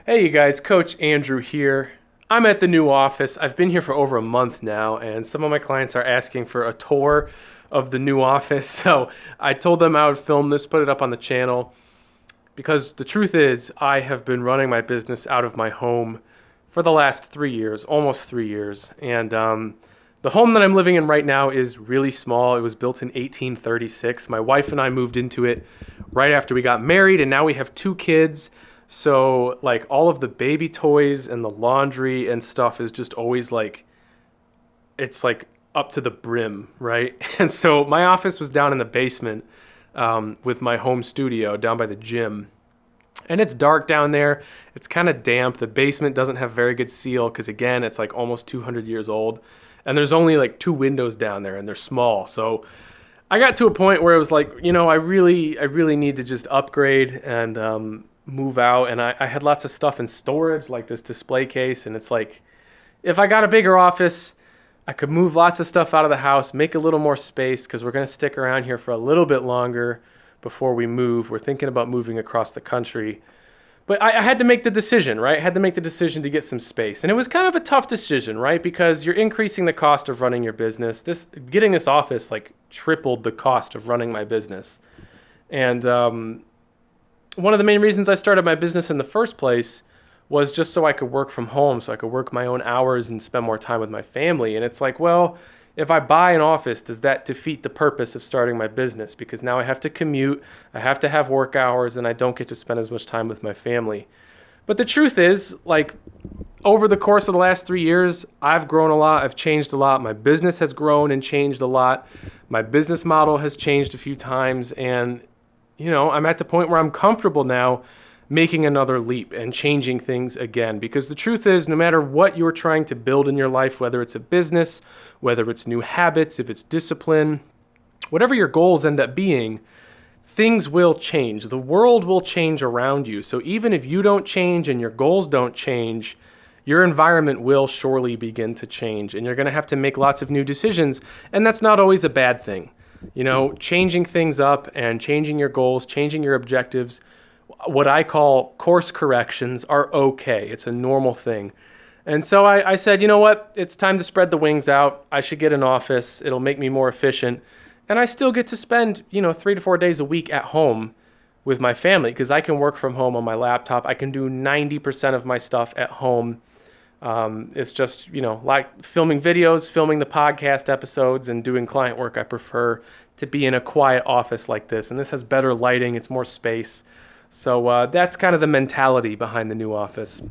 Hey you guys, Coach Andrew here. I'm at the new office. I've been here for over a month now, and some of my clients are asking for a tour of the new office. So I told them I would film this, put it up on the channel, because the truth is I have been running my business out of my home for the last 3 years, almost 3 years. And the home that I'm living in right now is really small. It was built in 1836. My wife and I moved into it right after we got married, and now we have 2 kids. So like all of the baby toys and the laundry and stuff is just always like, it's like up to the brim, right? And so my office was down in the basement with my home studio down by the gym. And it's dark down there. It's kind of damp. The basement doesn't have very good seal because, again, it's like almost 200 years old. And there's only like 2 windows down there and they're small. So I got to a point where it was like, I really need to just upgrade and move out. And I had lots of stuff in storage, like this display case. And it's like, if I got a bigger office, I could move lots of stuff out of the house, make a little more space, because we're going to stick around here for a little bit longer before we move. We're thinking about moving across the country. But I had to make the decision, right? I had to make the decision to get some space. And it was kind of a tough decision, right? Because you're increasing the cost of running your business. Getting this office like tripled the cost of running my business. And one of the main reasons I started my business in the first place was just so I could work from home, so I could work my own hours and spend more time with my family. And it's like, well, if I buy an office, does that defeat the purpose of starting my business? Because now I have to commute, I have to have work hours, and I don't get to spend as much time with my family. But the truth is, like, over the course of the last 3 years, I've grown a lot, I've changed a lot. My business has grown and changed a lot. My business model has changed a few times, and, I'm at the point where I'm comfortable now making another leap and changing things again. Because the truth is, no matter what you're trying to build in your life, whether it's a business, whether it's new habits, if it's discipline, whatever your goals end up being, things will change. The world will change around you. So even if you don't change and your goals don't change, your environment will surely begin to change. And you're going to have to make lots of new decisions. And that's not always a bad thing. Changing things up and changing your goals, changing your objectives, what I call course corrections, are okay. It's a normal thing. And so I said, you know what? It's time to spread the wings out. I should get an office. It'll make me more efficient. And I still get to spend, 3 to 4 days a week at home with my family because I can work from home on my laptop. I can do 90% of my stuff at home. It's just, like filming videos, filming the podcast episodes, and doing client work. I prefer to be in a quiet office like this. And this has better lighting. It's more space. So that's kind of the mentality behind the new office.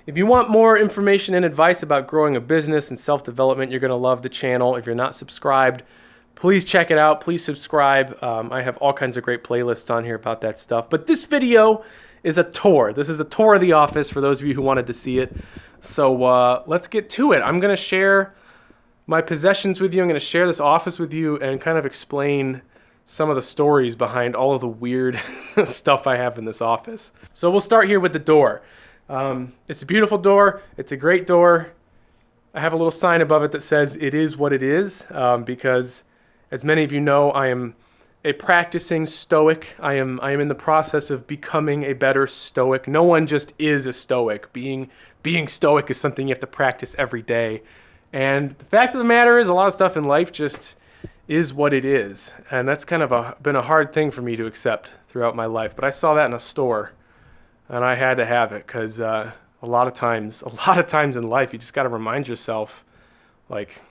If you want more information and advice about growing a business and self-development, you're going to love the channel. If you're not subscribed, please check it out. Please subscribe. I have all kinds of great playlists on here about that stuff. But this video is a tour. This is a tour of the office for those of you who wanted to see it. So let's get to it. I'm going to share my possessions with you. I'm going to share this office with you and kind of explain some of the stories behind all of the weird stuff I have in this office. So we'll start here with the door. It's a beautiful door. It's a great door. I have a little sign above it that says it is what it is, because as many of you know, I am a practicing Stoic. I am in the process of becoming a better Stoic. No one just is a Stoic. Being Stoic is something you have to practice every day. And the fact of the matter is, a lot of stuff in life just is what it is. And that's kind of been a hard thing for me to accept throughout my life. But I saw that in a store, and I had to have it because a lot of times in life, you just got to remind yourself, like,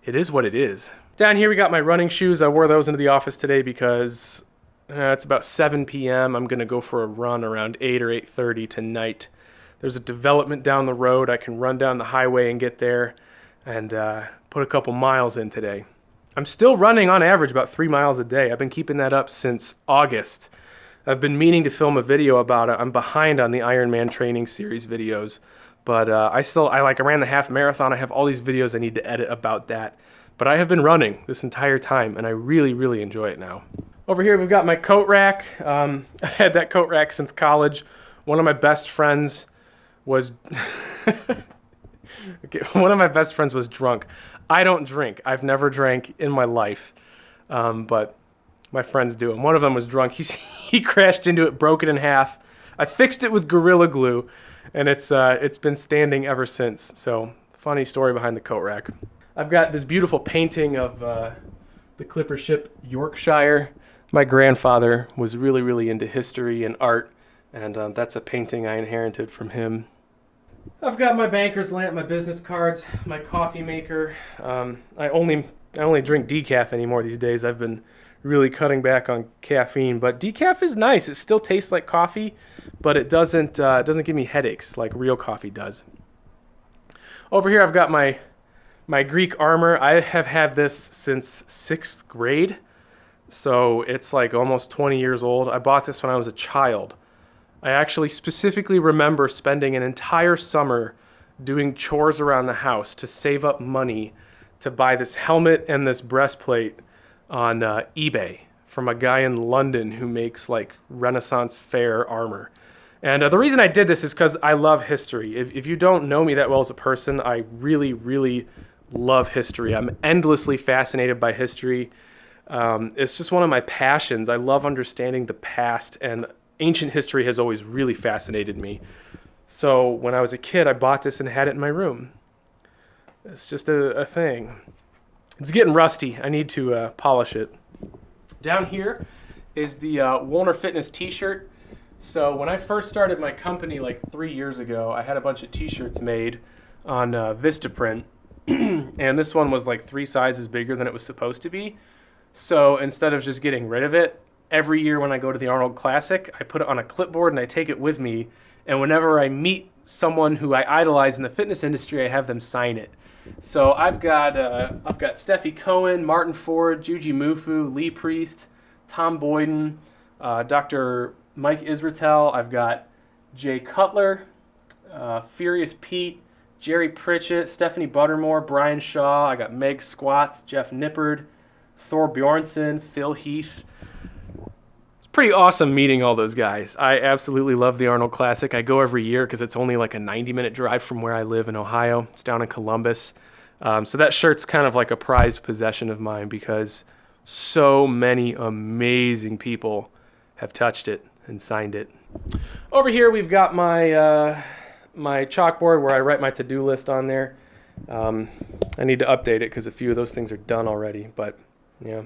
it is what it is. Down here, we got my running shoes. I wore those into the office today because it's about 7 p.m. I'm going to go for a run around 8 or 8:30 tonight. There's a development down the road. I can run down the highway and get there and put a couple miles in today. I'm still running on average about 3 miles a day. I've been keeping that up since August. I've been meaning to film a video about it. I'm behind on the Ironman training series videos, but I ran the half marathon. I have all these videos I need to edit about that. But I have been running this entire time, and I really, really enjoy it now. Over here, we've got my coat rack. I've had that coat rack since college. One of my best friends was drunk. I don't drink. I've never drank in my life, but my friends do. And one of them was drunk. He crashed into it, broke it in half. I fixed it with Gorilla Glue, and it's been standing ever since. So funny story behind the coat rack. I've got this beautiful painting of the clipper ship Yorkshire. My grandfather was really, really into history and art, and that's a painting I inherited from him. I've got my banker's lamp, my business cards, my coffee maker. I only drink decaf anymore these days. I've been really cutting back on caffeine, but decaf is nice. It still tastes like coffee, but it doesn't give me headaches like real coffee does. Over here I've got my Greek armor. I have had this since 6th grade, so it's like almost 20 years old. I bought this when I was a child. I actually specifically remember spending an entire summer doing chores around the house to save up money to buy this helmet and this breastplate on eBay from a guy in London who makes like Renaissance fair armor. And the reason I did this is because I love history. If you don't know me that well as a person, I really, really love history. I'm endlessly fascinated by history. It's just one of my passions. I love understanding the past, and ancient history has always really fascinated me. So when I was a kid, I bought this and had it in my room. It's just a thing. It's getting rusty. I need to polish it. Down here is the Wuellner Fitness t-shirt. So when I first started my company like 3 years ago, I had a bunch of t-shirts made on Vistaprint. And this one was like 3 sizes bigger than it was supposed to be. So instead of just getting rid of it, every year when I go to the Arnold Classic, I put it on a clipboard and I take it with me. And whenever I meet someone who I idolize in the fitness industry, I have them sign it. So I've got Steffi Cohen, Martin Ford, Juji Mufu, Lee Priest, Tom Boyden, Dr. Mike Israetel. I've got Jay Cutler, Furious Pete, Jerry Pritchett, Stephanie Buttermore, Brian Shaw. I got Meg Squats, Jeff Nippard, Thor Bjornsson, Phil Heath. It's pretty awesome meeting all those guys. I absolutely love the Arnold Classic. I go every year because it's only like a 90-minute drive from where I live in Ohio. It's down in Columbus. So that shirt's kind of like a prized possession of mine because so many amazing people have touched it and signed it. Over here we've got my my chalkboard where I write my to-do list on there. I need to update it because a few of those things are done already, but yeah.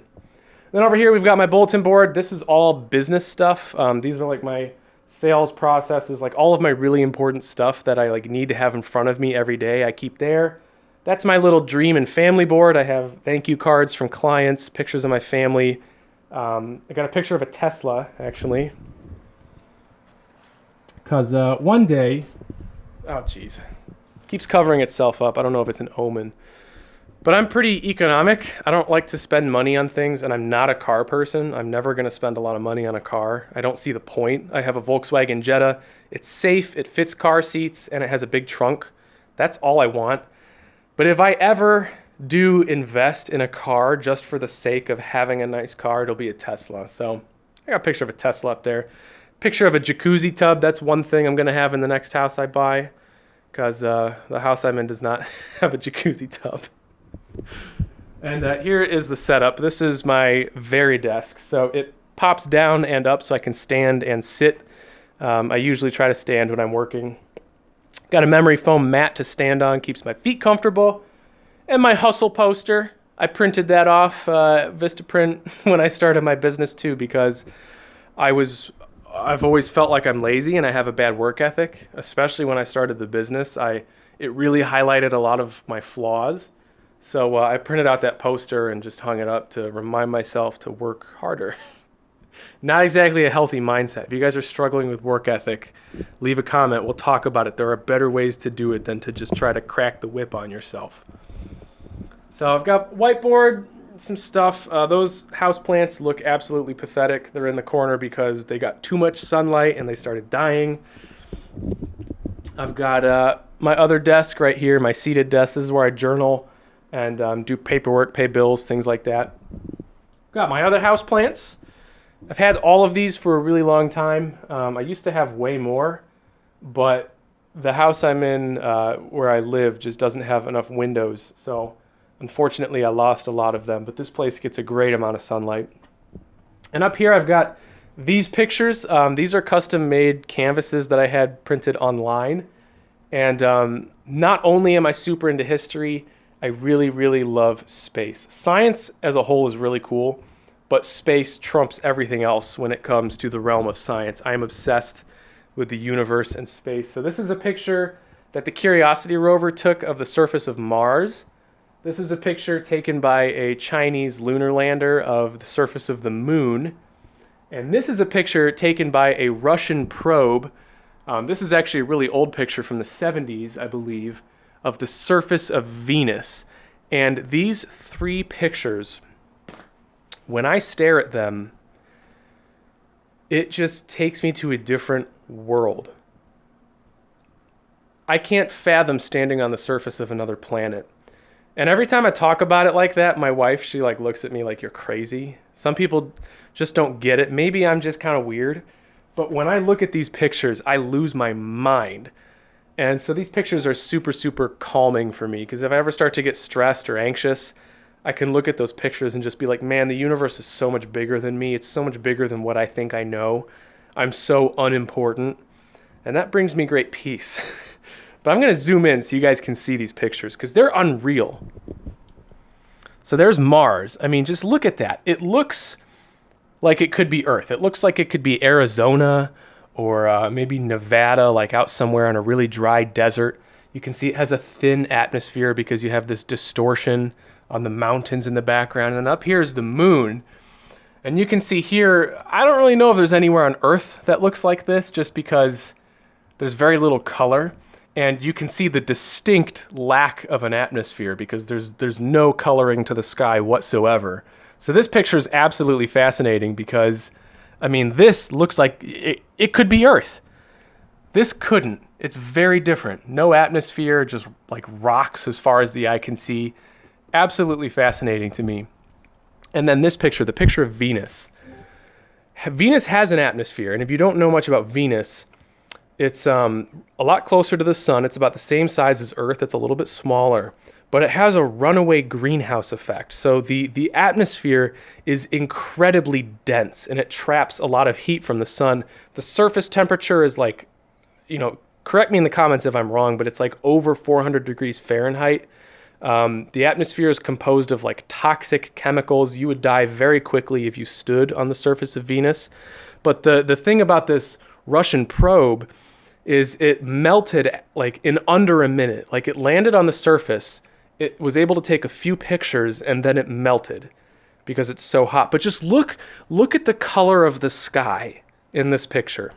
Then over here we've got my bulletin board. This is all business stuff. These are like my sales processes, like all of my really important stuff that I like need to have in front of me every day. I keep there. That's my little dream and family board. I have thank you cards from clients, pictures of my family. I got a picture of a Tesla actually, because one day, oh geez, keeps covering itself up. I don't know if it's an omen. But I'm pretty economic. I don't like to spend money on things, and I'm not a car person. I'm never going to spend a lot of money on a car. I don't see the point. I have a Volkswagen Jetta. It's safe, it fits car seats, and it has a big trunk. That's all I want. But if I ever do invest in a car just for the sake of having a nice car, it'll be a Tesla. So I got a picture of a Tesla up there. Picture of a jacuzzi tub. That's one thing I'm going to have in the next house I buy, because the house I'm in does not have a jacuzzi tub. And here is the setup. This is my Veridesk. So it pops down and up so I can stand and sit. I usually try to stand when I'm working. Got a memory foam mat to stand on, keeps my feet comfortable. And my hustle poster. I printed that off Vistaprint when I started my business too, because I've always felt like I'm lazy and I have a bad work ethic, especially when I started the business. It really highlighted a lot of my flaws. So I printed out that poster and just hung it up to remind myself to work harder. Not exactly a healthy mindset. If you guys are struggling with work ethic, leave a comment. We'll talk about it. There are better ways to do it than to just try to crack the whip on yourself. So I've got whiteboard, some stuff. Those houseplants look absolutely pathetic. They're in the corner because they got too much sunlight and they started dying. I've got my other desk right here, my seated desk. This is where I journal and do paperwork, pay bills, things like that. Got my other house plants. I've had all of these for a really long time. I used to have way more, but the house I'm in where I live just doesn't have enough windows. So unfortunately, I lost a lot of them, but this place gets a great amount of sunlight. And up here, I've got These pictures, these are custom made canvases that I had printed online. And not only am I super into history, I really, really love space. Science as a whole is really cool, but space trumps everything else when it comes to the realm of science. I am obsessed with the universe and space. So this is a picture that the Curiosity rover took of the surface of Mars. This is a picture taken by a Chinese lunar lander of the surface of the moon. And this is a picture taken by a Russian probe. This is actually a really old picture from the 70s, I believe, of the surface of Venus. And these three pictures, when I stare at them, it just takes me to a different world. I can't fathom standing on the surface of another planet. And every time I talk about it like that, my wife, she like looks at me like, you're crazy. Some people just don't get it. Maybe I'm just kind of weird. But when I look at these pictures, I lose my mind. And so these pictures are super, super calming for me, because if I ever start to get stressed or anxious, I can look at those pictures and just be like, man, the universe is so much bigger than me. It's so much bigger than what I think I know. I'm so unimportant. And that brings me great peace. But I'm going to zoom in so you guys can see these pictures, because they're unreal. So there's Mars. I mean, just look at that. It looks like it could be Earth. It looks like it could be Arizona or maybe Nevada, like out somewhere on a really dry desert. You can see it has a thin atmosphere because you have this distortion on the mountains in the background. And up here is the moon. And you can see here, I don't really know if there's anywhere on Earth that looks like this, just because there's very little color. And you can see the distinct lack of an atmosphere because there's no coloring to the sky whatsoever. So this picture is absolutely fascinating because, I mean, this looks like it could be Earth. This couldn't. It's very different. No atmosphere, just like rocks as far as the eye can see. Absolutely fascinating to me. And then this picture, the picture of Venus. Venus has an atmosphere, and if you don't know much about Venus, it's a lot closer to the sun. It's about the same size as Earth. It's a little bit smaller. But it has a runaway greenhouse effect. So the atmosphere is incredibly dense, and it traps a lot of heat from the sun. The surface temperature is like, correct me in the comments if I'm wrong, but it's like over 400 degrees Fahrenheit. The atmosphere is composed of like toxic chemicals. You would die very quickly if you stood on the surface of Venus. But the thing about this Russian probe is it melted like in under a minute. Like it landed on the surface. It was able to take a few pictures and then it melted because it's so hot. But just look at the color of the sky in this picture.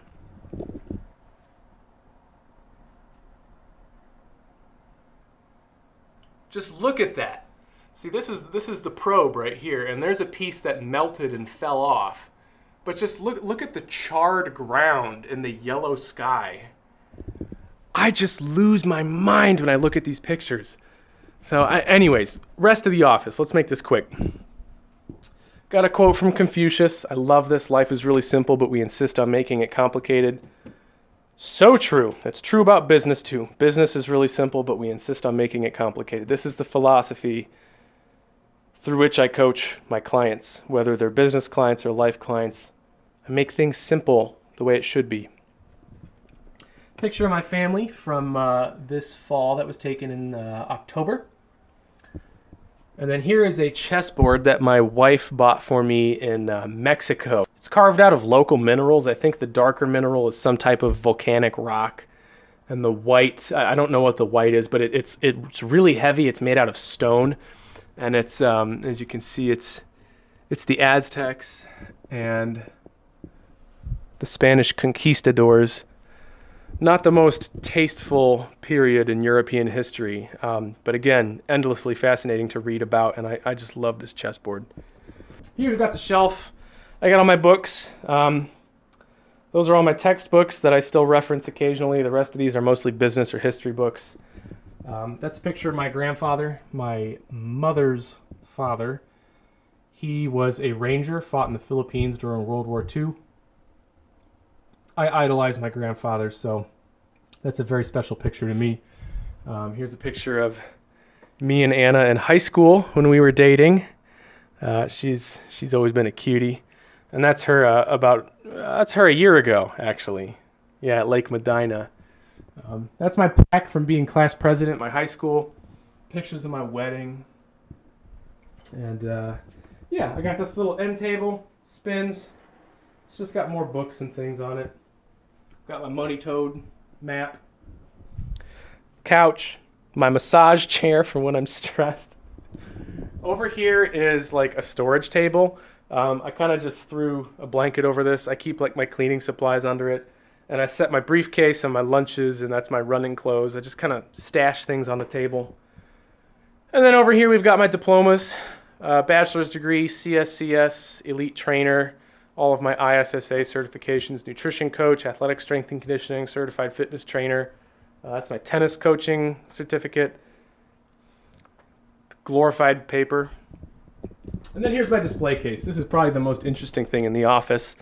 Just look at that. See, this is the probe right here, and there's a piece that melted and fell off. But just look at the charred ground in the yellow sky. I just lose my mind when I look at these pictures. So anyways, rest of the office. Let's make this quick. Got a quote from Confucius. I love this. Life is really simple, but we insist on making it complicated. So true. It's true about business too. Business is really simple, but we insist on making it complicated. This is the philosophy through which I coach my clients, whether they're business clients or life clients. I make things simple the way it should be. Picture of my family from this fall that was taken in October. And then here is a chessboard that my wife bought for me in Mexico. It's carved out of local minerals. I think the darker mineral is some type of volcanic rock. And the white, I don't know what the white is, but it's really heavy. It's made out of stone. And it's, as you can see, it's the Aztecs and the Spanish conquistadors. Not the most tasteful period in European history, but again, endlessly fascinating to read about, and I just love this chessboard. Here we've got the shelf. I got all my books. Those are all my textbooks that I still reference occasionally. The rest of these are mostly business or history books. That's a picture of my grandfather, my mother's father. He was a ranger, fought in the Philippines during World War II. I idolize my grandfather, so that's a very special picture to me. Here's a picture of me and Anna in high school when we were dating. She's always been a cutie. And that's her that's her a year ago, actually. Yeah, at Lake Medina. That's my plaque from being class president at my high school. Pictures of my wedding. And yeah, I got this little end table, spins. It's just got more books and things on it. Got my money toad map. Couch, my massage chair for when I'm stressed. Over here is like a storage table. I kind of just threw a blanket over this. I keep like my cleaning supplies under it. And I set my briefcase and my lunches, and that's my running clothes. I just kind of stash things on the table. And then over here we've got my diplomas. Bachelor's degree, CSCS, elite trainer, all of my ISSA certifications, nutrition coach, athletic strength and conditioning, certified fitness trainer. That's my tennis coaching certificate, glorified paper. And then here's my display case. This is probably the most interesting thing in the office.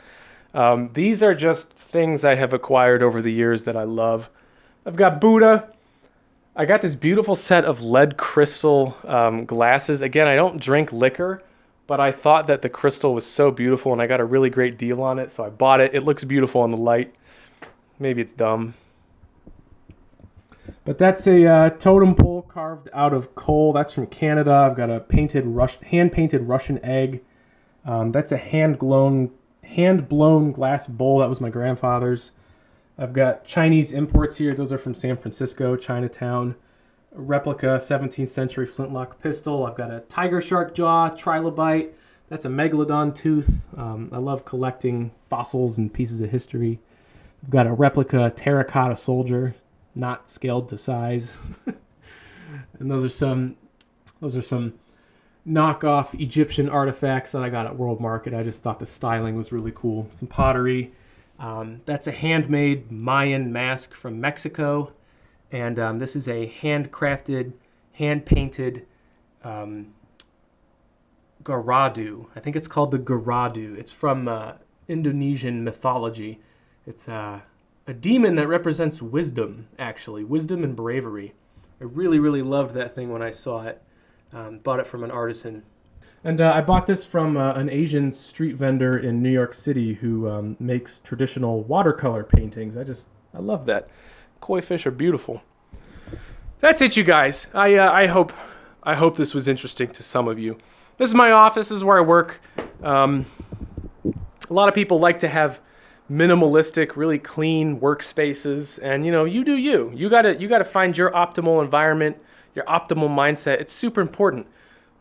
These are just things I have acquired over the years that I love. I've got Buddha. I got this beautiful set of lead crystal glasses. Again, I don't drink liquor, but I thought that the crystal was so beautiful and I got a really great deal on it, so I bought it. It looks beautiful in the light. Maybe it's dumb. But that's a totem pole carved out of coal. That's from Canada. I've got a hand-painted Russian egg. That's a hand-blown glass bowl. That was my grandfather's. I've got Chinese imports here. Those are from San Francisco, Chinatown. A replica 17th century flintlock pistol. I've got a tiger shark jaw, trilobite. That's a megalodon tooth. I love collecting fossils and pieces of history. I've got a replica terracotta soldier, not scaled to size. And those are some knockoff Egyptian artifacts that I got at World Market. I just thought the styling was really cool. Some pottery. That's a handmade Mayan mask from Mexico. And this is a handcrafted, hand-painted garadu. I think it's called the garadu. It's from Indonesian mythology. It's a demon that represents wisdom, actually. Wisdom and bravery. I really, really loved that thing when I saw it. Bought it from an artisan. And I bought this from an Asian street vendor in New York City who makes traditional watercolor paintings. I love that. Koi fish are beautiful. That's it, you guys. I hope this was interesting to some of you. This is my office. This is where I work. A lot of people like to have minimalistic, really clean workspaces, and you do you. You gotta find your optimal environment, your optimal mindset. It's super important.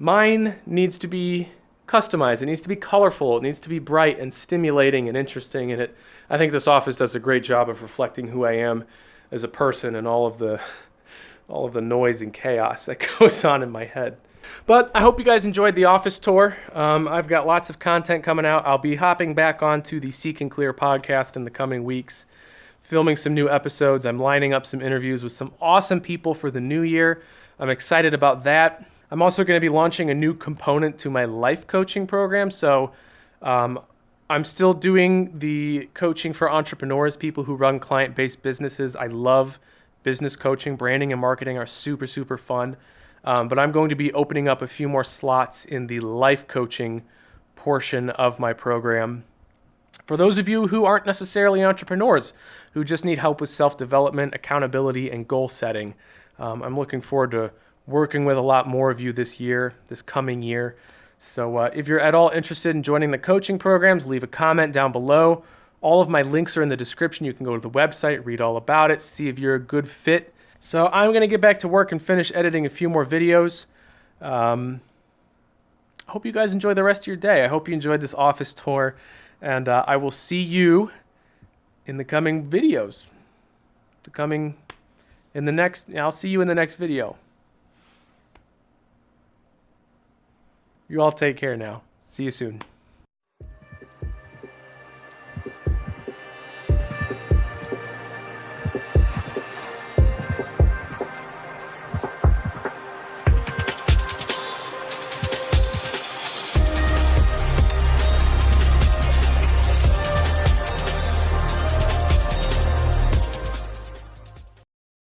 Mine needs to be customized. It needs to be colorful. It needs to be bright and stimulating and interesting. And I think this office does a great job of reflecting who I am as a person and all of the noise and chaos that goes on in my head. But I hope you guys enjoyed the office tour. I've got lots of content coming out. I'll be hopping back onto the Seek and Clear podcast in the coming weeks, filming some new episodes. I'm lining up some interviews with some awesome people for the new year. I'm excited about that. I'm also going to be launching a new component to my life coaching program. So I'm still doing the coaching for entrepreneurs, people who run client-based businesses. I love business coaching. Branding and marketing are super, super fun. But I'm going to be opening up a few more slots in the life coaching portion of my program. For those of you who aren't necessarily entrepreneurs, who just need help with self-development, accountability, and goal setting, I'm looking forward to working with a lot more of you this coming year. So if you're at all interested in joining the coaching programs, leave a comment down below. All of my links are in the description. You can go to the website, read all about it, see if you're a good fit. So I'm going to get back to work and finish editing a few more videos. I hope you guys enjoy the rest of your day. I hope you enjoyed this office tour, and I will see you in the coming videos. I'll see you in the next video. You all take care now. See you soon.